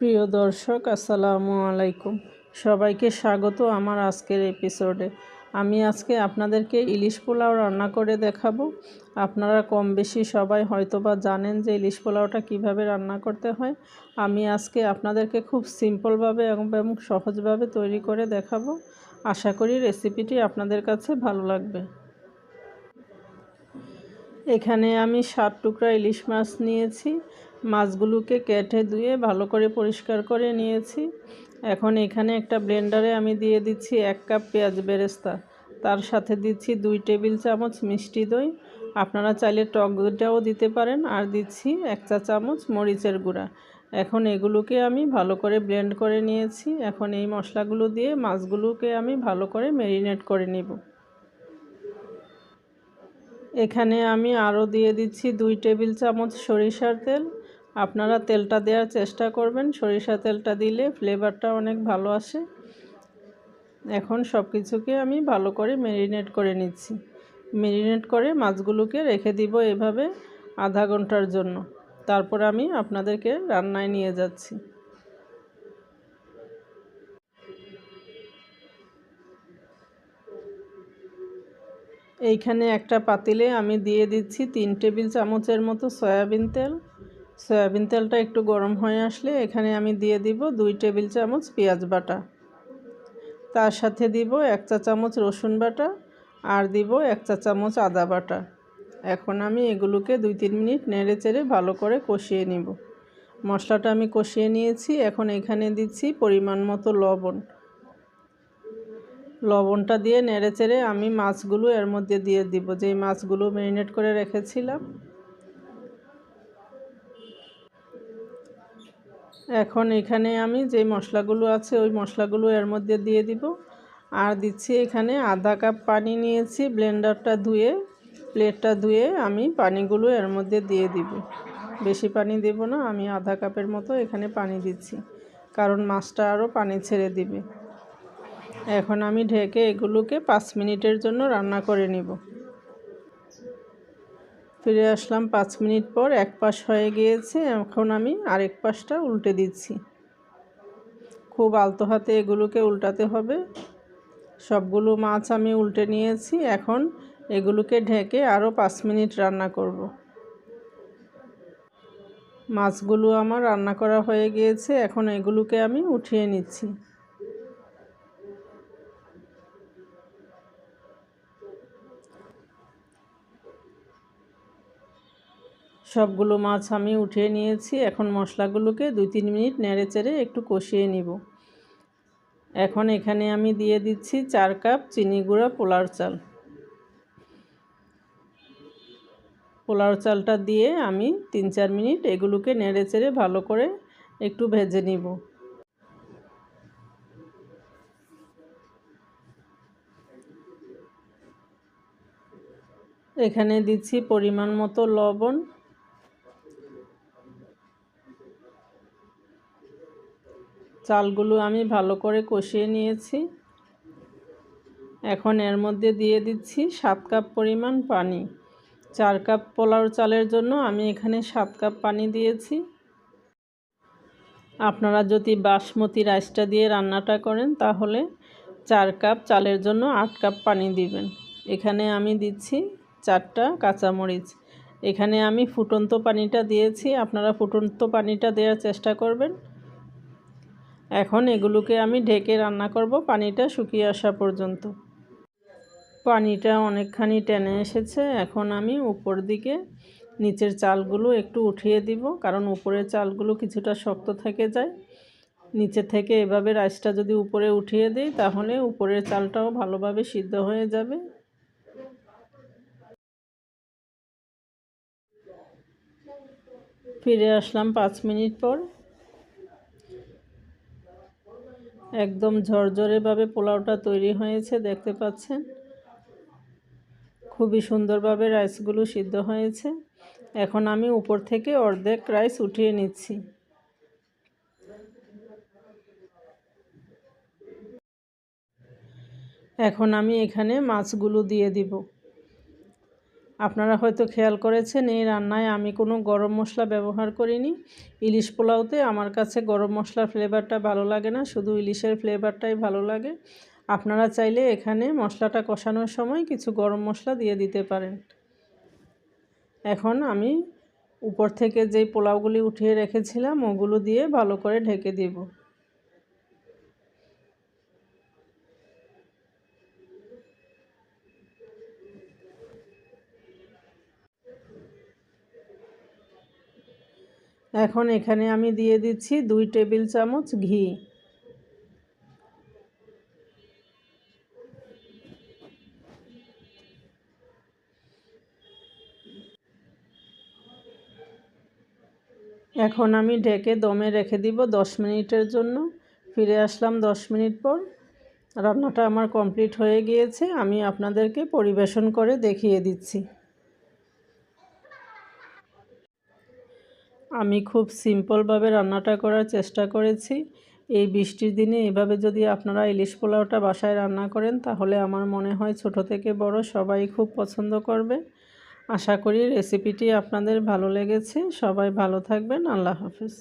প্রিয় দর্শক, আসসালামু আলাইকুম। সবাইকে স্বাগত আমার আজকের এপিসোডে। আমি আজকে আপনাদেরকে ইলিশ পোলাও রান্না করে দেখাবো। আপনারা কম বেশি সবাই হয়তোবা জানেন যে ইলিশ পোলাওটা কিভাবে রান্না করতে হয়। আমি আজকে আপনাদেরকে খুব সিম্পলভাবে এবং সহজভাবে তৈরি করে দেখাবো। আশা করি রেসিপিটি আপনাদের কাছে ভালো লাগবে। এখানে আমি 7 টুকরা ইলিশ মাছ নিয়েছি। মাছগুলোকে কেটে ধুয়ে ভালো করে পরিষ্কার করে নিয়েছি। এখন এখানে একটা ব্লেন্ডারে আমি দিয়ে দিচ্ছি 1 কাপ পেঁয়াজ বেরেস্তা। তার সাথে দিচ্ছি 2 টেবিল চামচ মিষ্টি দই। আপনারা চাইলে টক দইটাও দিতে পারেন। আর দিচ্ছি 1 চা চামচ মরিচের গুঁড়া। এখন এগুলোকে আমি ভালো করে ব্লেন্ড করে নিয়েছি। এখন এই মশলাগুলো দিয়ে মাছগুলোকে আমি ভালো করে ম্যারিনেট করে নিব। এখানে আমি আরও দিয়ে দিচ্ছি 2 টেবিল চামচ সরিষার তেল। আপনারা তেলটা দেওয়ার চেষ্টা করবেন, সরিষা তেলটা দিলে ফ্লেভারটা অনেক ভালো আসে। এখন সব কিছুকে আমি ভালো করে ম্যারিনেট করে নিচ্ছি। ম্যারিনেট করে মাছগুলোকে রেখে দিব এভাবে আধা ঘন্টার জন্য। তারপর আমি আপনাদেরকে রান্নায় নিয়ে যাচ্ছি। এইখানে একটা পাতিলে আমি দিয়ে দিচ্ছি 3 টেবিল চামচের মতো সয়াবিন তেল। সয়াবিন তেলটা একটু গরম হয়ে আসলে এখানে আমি দিয়ে দিব 2 টেবিল চামচ পেঁয়াজ বাটা। তার সাথে দিব 1 চা চামচ রসুন বাটা আর দিব 1 চা চামচ আদা বাটা। এখন আমি এগুলোকে 2-3 মিনিট নেড়ে চেড়ে ভালো করে কষিয়ে নিব। মশলাটা আমি কষিয়ে নিয়েছি। এখন এখানে দিচ্ছি পরিমাণ মতো লবণ। লবণটা দিয়ে নেড়ে চেড়ে আমি মাছগুলো এর মধ্যে দিয়ে দিব, যেই মাছগুলো ম্যারিনেট করে রেখেছিলাম। এখন এখানে আমি যে মশলাগুলো আছে ওই মশলাগুলো এর মধ্যে দিয়ে দিব। আর দিচ্ছি এখানে আধা কাপ পানি নিয়েছি, ব্লেন্ডারটা ধুয়ে প্লেটটা ধুয়ে আমি পানিগুলো এর মধ্যে দিয়ে দিব। বেশি পানি দেব না, আমি আধা কাপের মতো এখানে পানি দিচ্ছি, কারণ মাছটা আরও পানি ছেড়ে দিবে। এখন আমি ঢেকে এগুলোকে 5 মিনিটের জন্য রান্না করে নিব। ফিরে আসলাম 5 মিনিট পর। এক পাশ হয়ে গিয়েছে, এখন আমি আরেক পাশটা উল্টে দিচ্ছি। খুব আলতো হাতে এগুলোকে উল্টাতে হবে। সবগুলো মাছ আমি উল্টে নিয়েছি। এখন এগুলোকে ঢেকে আরও 5 মিনিট রান্না করব। মাছগুলো আমার রান্না করা হয়ে গিয়েছে। এখন এগুলোকে আমি উঠিয়ে নিচ্ছি। সবগুলো মাছ আমি উঠিয়ে নিয়েছি। এখন মশলাগুলোকে 2-3 মিনিট নেড়ে চেড়ে একটু কষিয়ে নিব। এখন এখানে আমি দিয়ে দিচ্ছি 4 কাপ চিনি গুঁড়া পোলার চাল। পোলাও চালটা দিয়ে আমি 3-4 মিনিট এগুলোকে নেড়ে চেড়ে ভালো করে একটু ভেজে নিব। এখানে দিচ্ছি পরিমাণ মতো লবণ। চালগুলো আমি ভালো করে কষিয়ে নিয়েছি। এখন এর মধ্যে দিয়ে দিচ্ছি 7 কাপ পরিমাণ পানি। 4 কাপ পোলাও চালের জন্য আমি এখানে 7 কাপ পানি দিয়েছি। আপনারা যদি বাসমতি রাইসটা দিয়ে রান্নাটা করেন তাহলে 4 কাপ চালের জন্য 8 কাপ পানি দিবেন। এখানে আমি দিচ্ছি 4টা কাঁচামরিচ। এখানে আমি ফুটন্ত পানিটা দিয়েছি, আপনারা ফুটন্ত পানিটা দেওয়ার চেষ্টা করবেন। এখন এগুলোকে আমি ঢেকে রান্না করব পানিটা শুকিয়ে আসা পর্যন্ত। পানিটা অনেকখানি টেনে এসেছে। এখন আমি উপর দিকে নিচের চালগুলো একটু উঠিয়ে দিব, কারণ উপরের চালগুলো কিছুটা শক্ত থেকে যায়। নিচে থেকে এভাবে রাইসটা যদি উপরে উঠিয়ে দিই তাহলে উপরের চালটাও ভালোভাবে সিদ্ধ হয়ে যাবে। ফিরে আসলাম 5 মিনিট পর। একদম ঝরঝরেভাবে পোলাওটা তৈরি হয়েছে, দেখতে পাচ্ছেন। খুবই সুন্দরভাবে রাইসগুলো সিদ্ধ হয়েছে। এখন আমি উপর থেকে অর্ধেক রাইস উঠিয়ে নিচ্ছি। এখন আমি এখানে মাছগুলো দিয়ে দিব। আপনারা হয়তো খেয়াল করেছেন এই রান্নায় আমি কোনো গরম মশলা ব্যবহার করিনি। ইলিশ পোলাওতে আমার কাছে গরম মশলার ফ্লেভারটা ভালো লাগে না, শুধু ইলিশের ফ্লেভারটাই ভালো লাগে। আপনারা চাইলে এখানে মশলাটা কষানোর সময় কিছু গরম মশলা দিয়ে দিতে পারেন। এখন আমি উপর থেকে যেই পোলাওগুলি উঠিয়ে রেখেছিলাম ওগুলো দিয়ে ভালো করে ঢেকে দেব। এখন এখানে আমি দিয়ে দিচ্ছি 2 টেবিল চামচ ঘি। এখন আমি ঢেকে দমে রেখে দিব 10 মিনিটের জন্য। ফিরে আসলাম 10 মিনিট পর। রান্নাটা আমার কমপ্লিট হয়ে গিয়েছে, আমি আপনাদেরকে পরিবেশন করে দেখিয়ে দিচ্ছি। আমি খুব সিম্পলভাবে রান্নাটা করার চেষ্টা করেছি। এই বৃষ্টির দিনে এভাবে যদি আপনারা ইলিশ পোলাওটা বাসায় রান্না করেন তাহলে আমার মনে হয় ছোট থেকে বড় সবাই খুব পছন্দ করবে। আশা করি রেসিপিটি আপনাদের ভালো লেগেছে। সবাই ভালো থাকবেন। আল্লাহ হাফেজ।